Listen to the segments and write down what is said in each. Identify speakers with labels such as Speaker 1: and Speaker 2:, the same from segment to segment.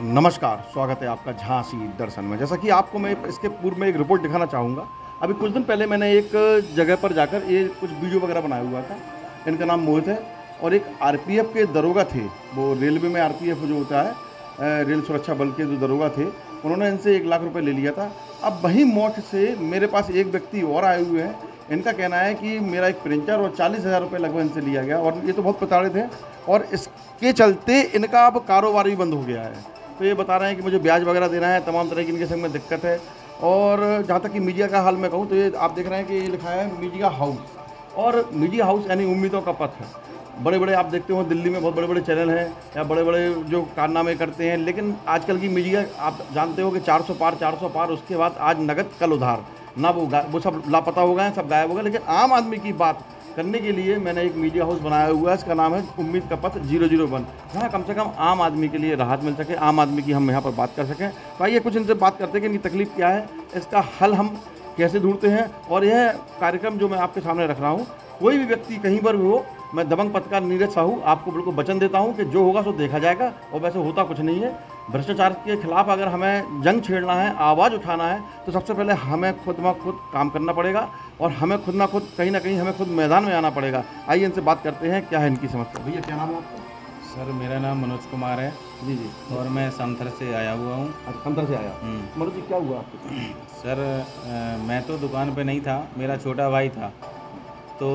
Speaker 1: नमस्कार, स्वागत है आपका झांसी दर्शन में। जैसा कि आपको मैं इसके पूर्व में एक रिपोर्ट दिखाना चाहूँगा। अभी कुछ दिन पहले मैंने एक जगह पर जाकर ये कुछ वीडियो वगैरह बनाया हुआ था। इनका नाम मोहित है और एक आरपीएफ के दरोगा थे, वो रेलवे में आरपीएफ जो होता है रेल सुरक्षा बल के जो दरोगा थे, उन्होंने इनसे 1 लाख रुपये ले लिया था। अब वहीं मौत से मेरे पास एक व्यक्ति और आए हुए हैं। इनका कहना है कि मेरा एक प्रिंटर और 40,000 रुपये लगभग इनसे लिया गया और ये तो बहुत प्रताड़ित है और इसके चलते इनका अब कारोबार भी बंद हो गया है। तो ये बता रहे हैं कि मुझे ब्याज वगैरह देना है, तमाम तरह की इनके संग में दिक्कत है। और जहाँ तक कि मीडिया का हाल मैं कहूँ तो ये आप देख रहे हैं कि ये लिखा है मीडिया हाउस, और मीडिया हाउस यानी उम्मीदों का पथ है। बड़े बड़े आप देखते हो दिल्ली में बहुत बड़े बड़े चैनल हैं या बड़े बड़े जो कारनामे करते हैं, लेकिन आजकल की मीडिया आप जानते हो कि 400 पार, उसके बाद आज नगद कल उधार, ना वो सब लापता हो गए हैं, सब गायब हो गए। लेकिन आम आदमी की बात करने के लिए मैंने एक मीडिया हाउस बनाया हुआ है, इसका नाम है उम्मीद का पथ 001, जहाँ कम से कम आम आदमी के लिए राहत मिल सके, आम आदमी की हम यहाँ पर बात कर सकें। तो आइए कुछ इनसे बात करते हैं कि इनकी तकलीफ़ क्या है, इसका हल हम कैसे ढूंढते हैं। और यह कार्यक्रम जो मैं आपके सामने रख रहा हूँ, कोई भी व्यक्ति कहीं पर भी हो, मैं दबंग पत्रकार नीरज साहू आपको बिल्कुल वचन देता हूं कि जो होगा सो देखा जाएगा, और वैसे होता कुछ नहीं है। भ्रष्टाचार के खिलाफ अगर हमें जंग छेड़ना है, आवाज़ उठाना है, तो सबसे पहले हमें खुद ब खुद काम करना पड़ेगा और हमें खुद ना खुद कहीं ना कहीं हमें खुद मैदान में आना पड़ेगा। आइए इनसे बात करते हैं क्या है इनकी समस्या। भैया क्या नाम है आपका?
Speaker 2: सर मेरा नाम मनोज कुमार है।
Speaker 1: जी जी।
Speaker 2: और मैं समथर से आया हुआ हूँ।
Speaker 1: समथर से आया। मनोज जी क्या हुआ आपको?
Speaker 2: सर मैं तो दुकान पे नहीं था, मेरा छोटा भाई था। तो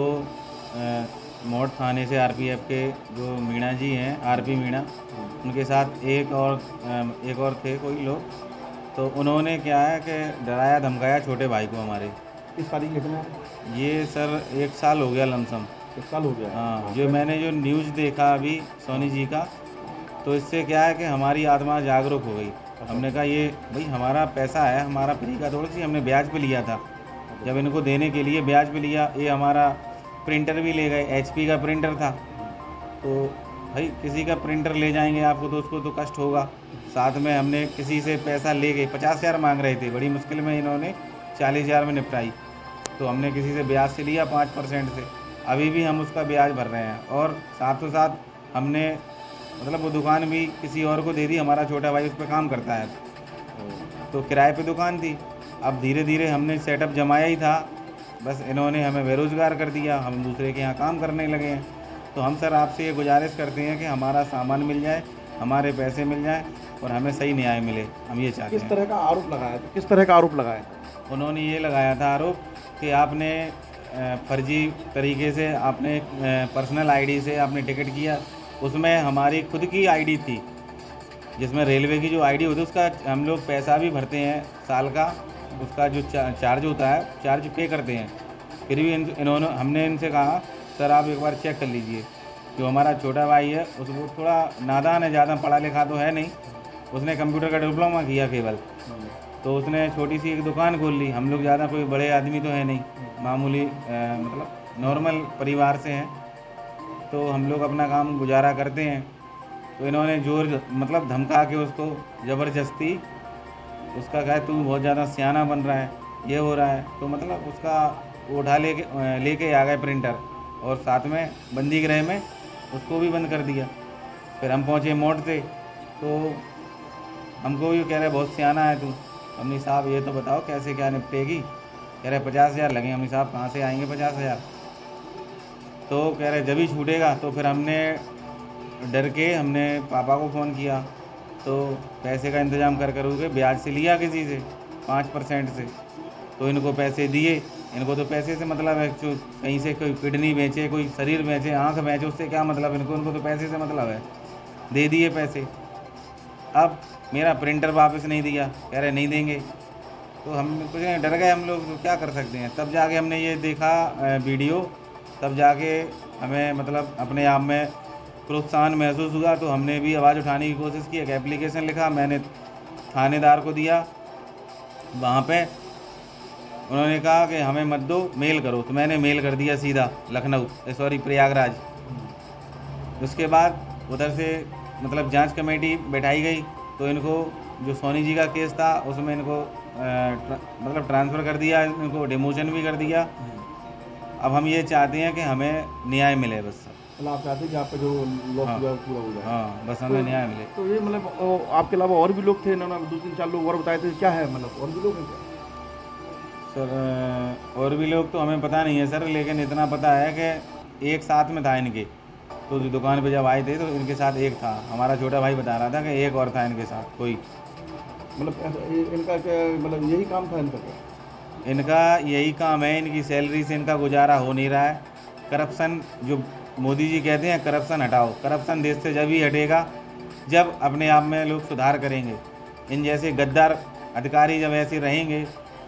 Speaker 2: मोड़ थाने से आरपीएफ के जो मीणा जी हैं, आरपी मीणा, उनके साथ एक और थे कोई लोग। तो उन्होंने क्या है कि डराया धमकाया छोटे भाई को हमारे।
Speaker 1: किस तारीख में?
Speaker 2: ये सर 1 साल हो गया लमसम।
Speaker 1: 1 साल हो गया?
Speaker 2: हाँ, जो मैंने जो न्यूज़ देखा अभी सोनी जी का, तो इससे क्या है कि हमारी आत्मा जागरूक हो गई। हमने कहा ये भाई हमारा पैसा है, हमारा फ्री का थोड़ी सी, हमने ब्याज पे लिया था। जब इनको देने के लिए ब्याज पे लिया, ये हमारा प्रिंटर भी ले गए, एचपी का प्रिंटर था। तो भाई किसी का प्रिंटर ले जाएंगे आपको तो उसको तो कष्ट होगा। साथ में हमने किसी से पैसा ले गए, 50,000 मांग रहे थे, बड़ी मुश्किल में इन्होंने 40,000 में निपटाई। तो हमने किसी से ब्याज से लिया 5% से, अभी भी हम उसका ब्याज भर रहे हैं। और साथों साथ हमने मतलब वो दुकान भी किसी और को दे दी, हमारा छोटा भाई उस पर काम करता है, तो किराए पे दुकान थी। अब धीरे धीरे हमने सेटअप जमाया ही था, बस इन्होंने हमें बेरोज़गार कर दिया, हम दूसरे के यहाँ काम करने लगे हैं। तो हम सर आपसे ये गुजारिश करते हैं कि हमारा सामान मिल जाए, हमारे पैसे मिल जाए और हमें सही न्याय मिले, हम ये चाहते हैं।
Speaker 1: किस तरह का आरोप लगाया था? किस तरह का आरोप लगाया?
Speaker 2: उन्होंने ये लगाया था आरोप कि आपने फर्जी तरीके से आपने पर्सनल आईडी से आपने टिकट किया, उसमें हमारी खुद की आईडी थी, जिसमें रेलवे की जो आईडी होती है उसका हम लोग पैसा भी भरते हैं साल का, उसका जो चार्ज होता है, चार्ज पे करते हैं। फिर भी हमने इनसे कहा सर आप एक बार चेक कर लीजिए। जो हमारा छोटा भाई है उसको थोड़ा नादान है, ज़्यादा पढ़ा लिखा तो है नहीं, उसने कंप्यूटर का डिप्लोमा किया केवल, तो उसने छोटी सी एक दुकान खोल ली। हम लोग ज़्यादा कोई बड़े आदमी तो है नहीं, मामूली मतलब नॉर्मल परिवार से हैं, तो हम लोग अपना काम गुजारा करते हैं। तो इन्होंने जोर मतलब धमका के उसको ज़बरदस्ती, उसका कहे तू बहुत ज़्यादा सियाना बन रहा है, ये हो रहा है, तो मतलब उसका उठा लेके आ गए प्रिंटर, और साथ में बंदी गृह में उसको भी बंद कर दिया। फिर हम पहुँचे मोड़ से, तो हमको भी कह रहे बहुत सियाना है तू। अम्मी साहब ये तो बताओ कैसे क्या निपटेगी? कह रहे 50,000 लगेंगे। अम्मी साहब कहाँ से आएंगे 50,000? तो कह रहे जब ही छूटेगा। तो फिर हमने डर के हमने पापा को फ़ोन किया, तो पैसे का इंतज़ाम कर करके ब्याज से लिया किसी से 5% से, तो इनको पैसे दिए। इनको तो पैसे से मतलब है, जो कहीं से कोई किडनी बेचे, कोई शरीर बेचे, आँख बेचे, उससे क्या मतलब इनको तो पैसे से मतलब है। दे दिए पैसे। अब मेरा प्रिंटर वापस नहीं दिया, कह रहे नहीं देंगे। तो हम कुछ डर गए हम लोग, तो क्या कर सकते हैं। तब जाके हमने ये देखा वीडियो, तब जाके हमें मतलब अपने आप में प्रोत्साहन महसूस हुआ। तो हमने भी आवाज़ उठाने की कोशिश की, एक एप्लीकेशन लिखा, मैंने थानेदार को दिया। वहाँ पे उन्होंने कहा कि हमें मत दो, मेल करो। तो मैंने मेल कर दिया सीधा लखनऊ, प्रयागराज। उसके बाद उधर से मतलब जांच कमेटी बैठाई गई, तो इनको जो सोनी जी का केस था उसमें इनको मतलब ट्रांसफ़र कर दिया, इनको डिमोशन भी कर दिया। अब हम ये चाहते हैं कि हमें न्याय मिले बस सर।
Speaker 1: मतलब आप चाहते हैं कि आपका जो लॉस
Speaker 2: हाँ।
Speaker 1: हुआ है पूरा हो जाए।
Speaker 2: हाँ, बस हमें न्याय मिले।
Speaker 1: तो ये मतलब आपके अलावा और भी लोग थे, इन्होंने 2-3-4 लोग और बताए थे, क्या है मतलब और भी लोग हैं क्या?
Speaker 2: सर और भी लोग तो हमें पता नहीं है सर, लेकिन इतना पता है कि एक साथ में था इनके, तो जो दुकान पे जब आए थे तो इनके साथ एक था, हमारा छोटा भाई बता रहा था कि एक और था इनके साथ कोई।
Speaker 1: मतलब इनका क्या मतलब यही काम था इनका क्या?
Speaker 2: इनका यही काम है, इनकी सैलरी से इनका गुजारा हो नहीं रहा है। करप्शन, जो मोदी जी कहते हैं करप्शन हटाओ, करप्शन देश से जब ही हटेगा जब अपने आप में लोग सुधार करेंगे। इन जैसे गद्दार अधिकारी जब ऐसे रहेंगे,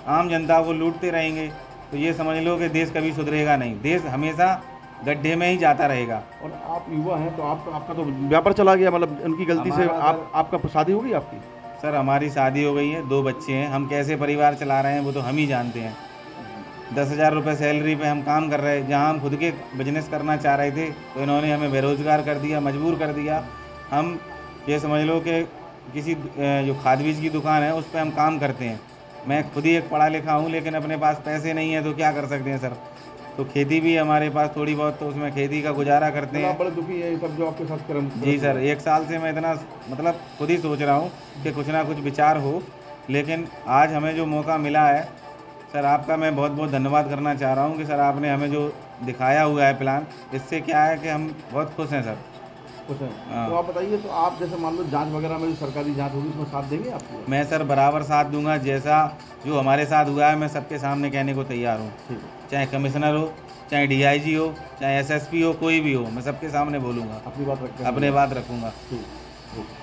Speaker 2: आम जनता को लूटते रहेंगे, तो ये समझ लो कि देश कभी सुधरेगा नहीं, देश हमेशा गड्ढे में ही जाता रहेगा।
Speaker 1: और आप युवा हैं तो आपका तो व्यापार चला गया, मतलब उनकी गलती से
Speaker 2: हमारा
Speaker 1: आपका शादी हो गई आपकी?
Speaker 2: सर हमारी शादी हो गई है, 2 बच्चे हैं, हम कैसे परिवार चला रहे हैं वो तो हम ही जानते हैं। 10,000 रुपये सैलरी पे हम काम कर रहे हैं, जहां हम खुद के बिजनेस करना चाह रहे थे तो इन्होंने हमें बेरोज़गार कर दिया, मजबूर कर दिया। हम ये समझ लो कि किसी जो खाद बीज की दुकान है उस पर हम काम करते हैं। मैं खुद ही एक पढ़ा लिखा हूँ, लेकिन अपने पास पैसे नहीं है तो क्या कर सकते हैं सर। तो खेती भी हमारे पास थोड़ी बहुत, तो उसमें खेती का गुजारा करते
Speaker 1: मतलब
Speaker 2: हैं।
Speaker 1: आप बड़े दुखी है ये सब जो आपके साथ कर्म?
Speaker 2: जी सर, 1 साल से मैं इतना मतलब खुद ही सोच रहा हूँ कि कुछ ना कुछ विचार हो, लेकिन आज हमें जो मौका मिला है सर, आपका मैं बहुत बहुत धन्यवाद करना चाह रहा हूँ कि सर आपने हमें जो दिखाया हुआ है प्लान, इससे क्या है कि हम बहुत खुश हैं सर।
Speaker 1: कुछ है।
Speaker 2: हाँ।
Speaker 1: तो आप बताइए, तो आप जैसे मान लो जांच वगैरह में जो सरकारी जांच होगी उसमें साथ देंगे आप?
Speaker 2: मैं सर बराबर साथ दूंगा, जैसा जो हमारे साथ हुआ है मैं सबके सामने कहने को तैयार हूँ।
Speaker 1: ठीक है,
Speaker 2: चाहे कमिश्नर हो, चाहे DIG हो, चाहे SSP हो, कोई भी हो, मैं सबके सामने बोलूँगा,
Speaker 1: अपनी बात रखते हैं।
Speaker 2: अपने बात रखूँगा।
Speaker 1: ठीक, ओके।